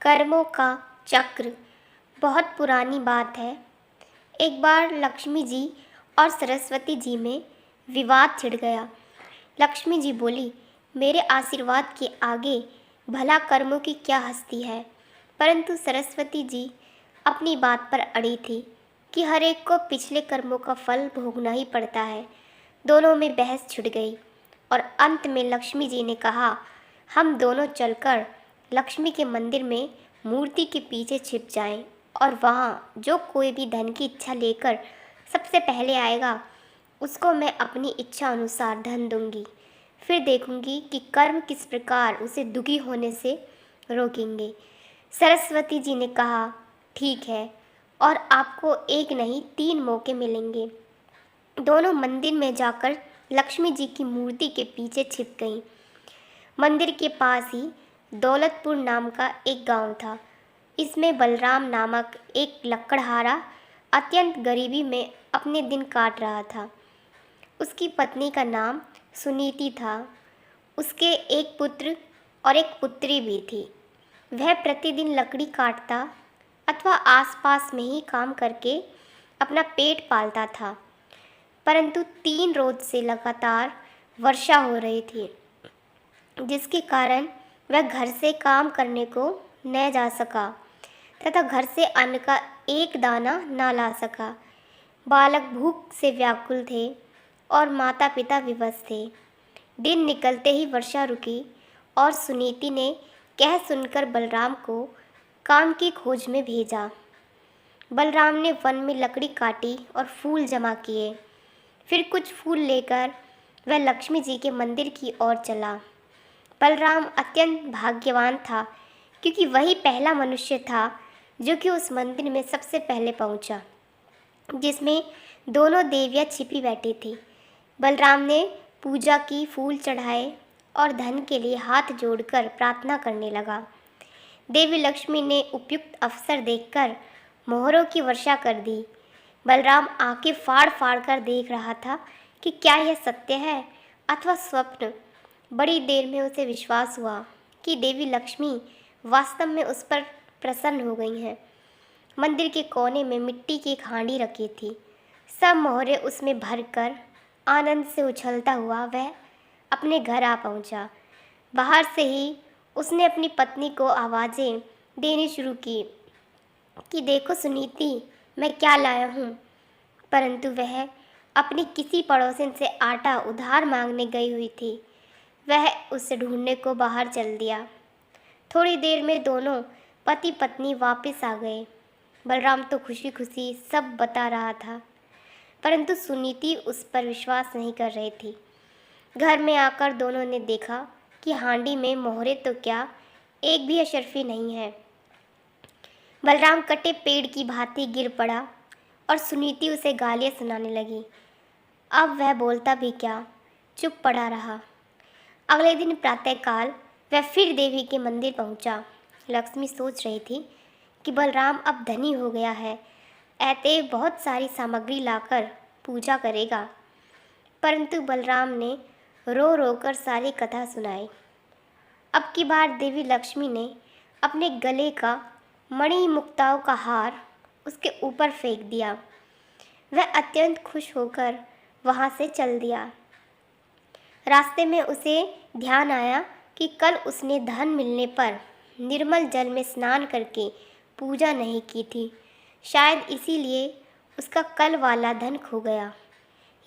कर्मों का चक्र बहुत पुरानी बात है। एक बार लक्ष्मी जी और सरस्वती जी में विवाद छिड़ गया। लक्ष्मी जी बोली, मेरे आशीर्वाद के आगे भला कर्मों की क्या हस्ती है। परंतु सरस्वती जी अपनी बात पर अड़ी थी कि हर एक को पिछले कर्मों का फल भोगना ही पड़ता है। दोनों में बहस छिड़ गई और अंत में लक्ष्मी जी ने कहा, हम दोनों चलकर लक्ष्मी के मंदिर में मूर्ति के पीछे छिप जाएं और वहाँ जो कोई भी धन की इच्छा लेकर सबसे पहले आएगा उसको मैं अपनी इच्छा अनुसार धन दूंगी। फिर देखूंगी कि कर्म किस प्रकार उसे दुखी होने से रोकेंगे। सरस्वती जी ने कहा, ठीक है, और आपको एक नहीं 3 मौके मिलेंगे। दोनों मंदिर में जाकर लक्ष्मी जी की मूर्ति के पीछे छिप गईं। मंदिर के पास ही दौलतपुर नाम का एक गांव था। इसमें बलराम नामक एक लकड़हारा अत्यंत गरीबी में अपने दिन काट रहा था। उसकी पत्नी का नाम सुनीति था। उसके एक पुत्र और एक पुत्री भी थी। वह प्रतिदिन लकड़ी काटता अथवा आसपास में ही काम करके अपना पेट पालता था। परंतु 3 रोज से लगातार वर्षा हो रही थी, जिसके कारण वह घर से काम करने को न जा सका तथा घर से अन्न का एक दाना न ला सका। बालक भूख से व्याकुल थे और माता पिता विवश थे। दिन निकलते ही वर्षा रुकी और सुनीति ने कह सुनकर बलराम को काम की खोज में भेजा। बलराम ने वन में लकड़ी काटी और फूल जमा किए। फिर कुछ फूल लेकर वह लक्ष्मी जी के मंदिर की ओर चला। बलराम अत्यंत भाग्यवान था क्योंकि वही पहला मनुष्य था जो कि उस मंदिर में सबसे पहले पहुंचा, जिसमें दोनों देवियां छिपी बैठी थी। बलराम ने पूजा की, फूल चढ़ाए और धन के लिए हाथ जोड़कर प्रार्थना करने लगा। देवी लक्ष्मी ने उपयुक्त अवसर देखकर मोहरों की वर्षा कर दी। बलराम आंखें फाड़ फाड़ कर देख रहा था कि क्या यह सत्य है अथवा स्वप्न। बड़ी देर में उसे विश्वास हुआ कि देवी लक्ष्मी वास्तव में उस पर प्रसन्न हो गई हैं। मंदिर के कोने में मिट्टी की एक हांडी रखी थी। सब मोहरे उसमें भरकर आनंद से उछलता हुआ वह अपने घर आ पहुंचा। बाहर से ही उसने अपनी पत्नी को आवाज़ें देनी शुरू की कि देखो सुनीति, मैं क्या लाया हूँ। परंतु वह अपनी किसी पड़ोसन से आटा उधार मांगने गई हुई थी। वह उसे ढूंढने को बाहर चल दिया। थोड़ी देर में दोनों पति पत्नी वापस आ गए। बलराम तो खुशी खुशी सब बता रहा था, परंतु सुनीति उस पर विश्वास नहीं कर रही थी। घर में आकर दोनों ने देखा कि हांडी में मोहरे तो क्या, एक भी अशर्फी नहीं है। बलराम कटे पेड़ की भांति गिर पड़ा और सुनीति उसे गालियाँ सुनाने लगी। अब वह बोलता भी क्या, चुप पड़ा रहा। अगले दिन प्रातःकाल वह फिर देवी के मंदिर पहुंचा। लक्ष्मी सोच रही थी कि बलराम अब धनी हो गया है, अतएव बहुत सारी सामग्री लाकर पूजा करेगा। परंतु बलराम ने रो रो कर सारी कथा सुनाई। अब की बार देवी लक्ष्मी ने अपने गले का मणि मुक्ताओं का हार उसके ऊपर फेंक दिया। वह अत्यंत खुश होकर वहाँ से चल दिया। रास्ते में उसे ध्यान आया कि कल उसने धन मिलने पर निर्मल जल में स्नान करके पूजा नहीं की थी। शायद इसीलिए उसका कल वाला धन खो गया।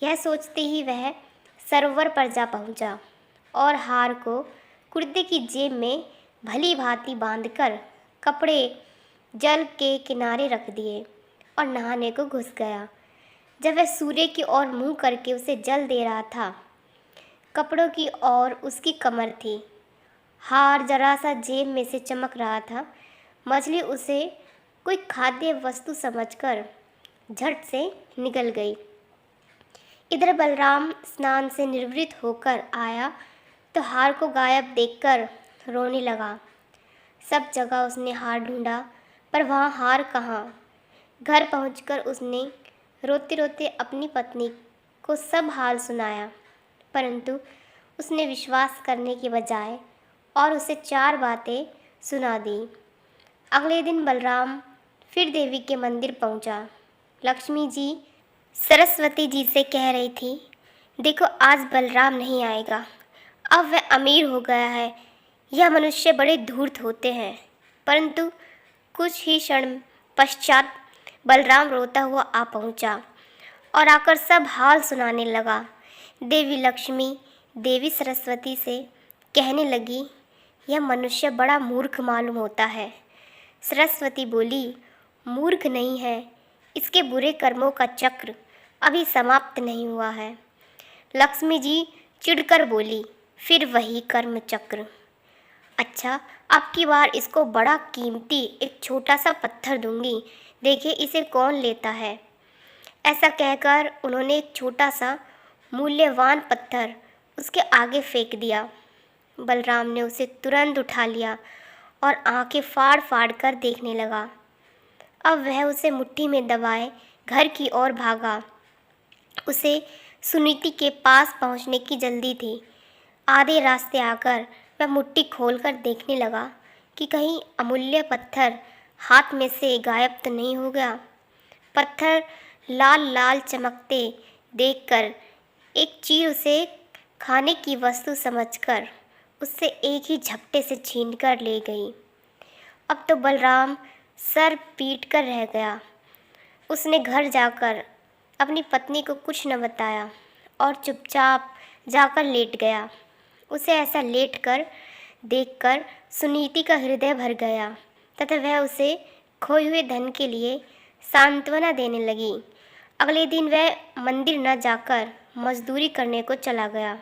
यह सोचते ही वह सरोवर पर जा पहुंचा और हार को कुर्ते की जेब में भली भांति बांधकर कपड़े जल के किनारे रख दिए और नहाने को घुस गया। जब वह सूर्य की ओर मुंह करके उसे जल दे रहा था, कपड़ों की ओर उसकी कमर थी। हार जरा सा जेब में से चमक रहा था। मछली उसे कोई खाद्य वस्तु समझकर झट से निकल गई। इधर बलराम स्नान से निवृत्त होकर आया तो हार को गायब देखकर रोने लगा। सब जगह उसने हार ढूंढा, पर वहाँ हार कहाँ। घर पहुंचकर उसने रोते रोते अपनी पत्नी को सब हाल सुनाया, परंतु उसने विश्वास करने के बजाय और उसे 4 बातें सुना दी। अगले दिन बलराम फिर देवी के मंदिर पहुंचा। लक्ष्मी जी सरस्वती जी से कह रही थी, देखो आज बलराम नहीं आएगा, अब वह अमीर हो गया है। यह मनुष्य बड़े धूर्त होते हैं। परंतु कुछ ही क्षण पश्चात बलराम रोता हुआ आ पहुंचा और आकर सब हाल सुनाने लगा। देवी लक्ष्मी देवी सरस्वती से कहने लगी, यह मनुष्य बड़ा मूर्ख मालूम होता है। सरस्वती बोली, मूर्ख नहीं है, इसके बुरे कर्मों का चक्र अभी समाप्त नहीं हुआ है। लक्ष्मी जी चिढ़कर बोली, फिर वही कर्म चक्र। अच्छा, अब की बार इसको बड़ा कीमती एक छोटा सा पत्थर दूंगी, देखिए इसे कौन लेता है। ऐसा कहकर उन्होंने एक छोटा सा मूल्यवान पत्थर उसके आगे फेंक दिया। बलराम ने उसे तुरंत उठा लिया और आंखें फाड़ फाड़ कर देखने लगा। अब वह उसे मुट्ठी में दबाए घर की ओर भागा। उसे सुनीति के पास पहुंचने की जल्दी थी। आधे रास्ते आकर वह मुट्ठी खोलकर देखने लगा कि कहीं अमूल्य पत्थर हाथ में से गायब तो नहीं हो गया। पत्थर लाल लाल चमकते देखकर एक चील उसे खाने की वस्तु समझकर उससे एक ही झपटे से छीनकर ले गई। अब तो बलराम सर पीट कर रह गया। उसने घर जाकर अपनी पत्नी को कुछ न बताया और चुपचाप जाकर लेट गया। उसे ऐसा लेटकर देखकर सुनीति का हृदय भर गया तथा वह उसे खोए हुए धन के लिए सांत्वना देने लगी। अगले दिन वह मंदिर न जाकर मजदूरी करने को चला गया,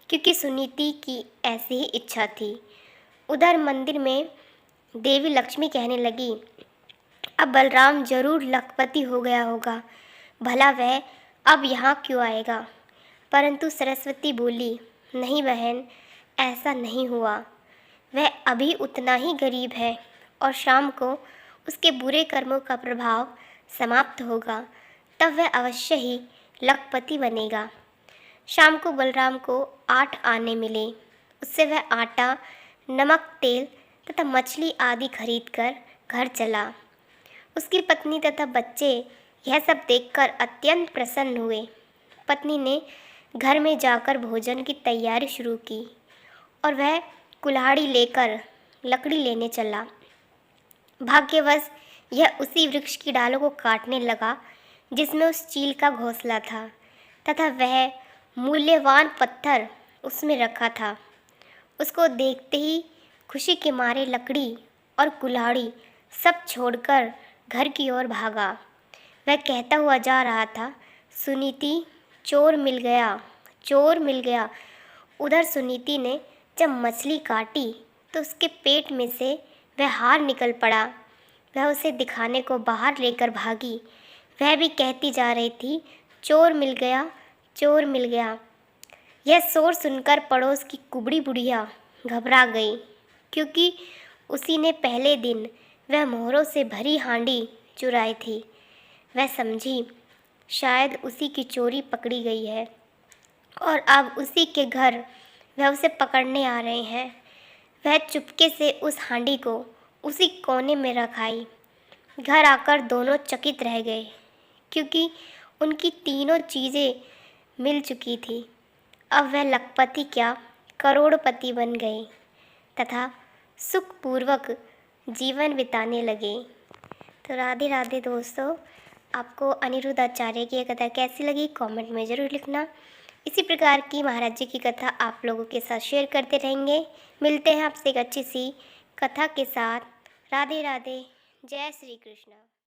क्योंकि सुनीति की ऐसी ही इच्छा थी। उधर मंदिर में देवी लक्ष्मी कहने लगी, अब बलराम जरूर लखपति हो गया होगा, भला वह अब यहाँ क्यों आएगा। परंतु सरस्वती बोली, नहीं बहन, ऐसा नहीं हुआ। वह अभी उतना ही गरीब है और शाम को उसके बुरे कर्मों का प्रभाव समाप्त होगा, तब वह अवश्य ही लखपति बनेगा। शाम को बलराम को 8 आने मिले। उससे वह आटा, नमक, तेल तथा मछली आदि खरीदकर घर चला। उसकी पत्नी तथा बच्चे यह सब देखकर अत्यंत प्रसन्न हुए। पत्नी ने घर में जाकर भोजन की तैयारी शुरू की और वह कुल्हाड़ी लेकर लकड़ी लेने चला। भाग्यवश यह उसी वृक्ष की डालों को काटने लगा जिसमें उस चील का घोंसला था तथा वह मूल्यवान पत्थर उसमें रखा था। उसको देखते ही खुशी के मारे लकड़ी और कुल्हाड़ी सब छोड़कर घर की ओर भागा। वह कहता हुआ जा रहा था, सुनीति, चोर मिल गया, चोर मिल गया। उधर सुनीति ने जब मछली काटी तो उसके पेट में से वह हार निकल पड़ा। वह उसे दिखाने को बाहर लेकर भागी। वह भी कहती जा रही थी, चोर मिल गया, चोर मिल गया। यह शोर सुनकर पड़ोस की कुबड़ी बुढ़िया घबरा गई, क्योंकि उसी ने पहले दिन वह मोहरों से भरी हांडी चुराई थी। वह समझी शायद उसी की चोरी पकड़ी गई है और अब उसी के घर वह उसे पकड़ने आ रहे हैं। वह चुपके से उस हांडी को उसी कोने में रखाई। घर आकर दोनों चकित रह गए, क्योंकि उनकी तीनों चीज़ें मिल चुकी थी। अब वह लखपति क्या करोड़पति बन गए तथा सुखपूर्वक जीवन बिताने लगे। तो राधे राधे दोस्तों, आपको अनिरुद्ध आचार्य की यह कथा कैसी लगी कमेंट में ज़रूर लिखना। इसी प्रकार की महाराज जी की कथा आप लोगों के साथ शेयर करते रहेंगे। मिलते हैं आपसे एक अच्छी सी कथा के साथ। राधे राधे, जय श्री कृष्ण।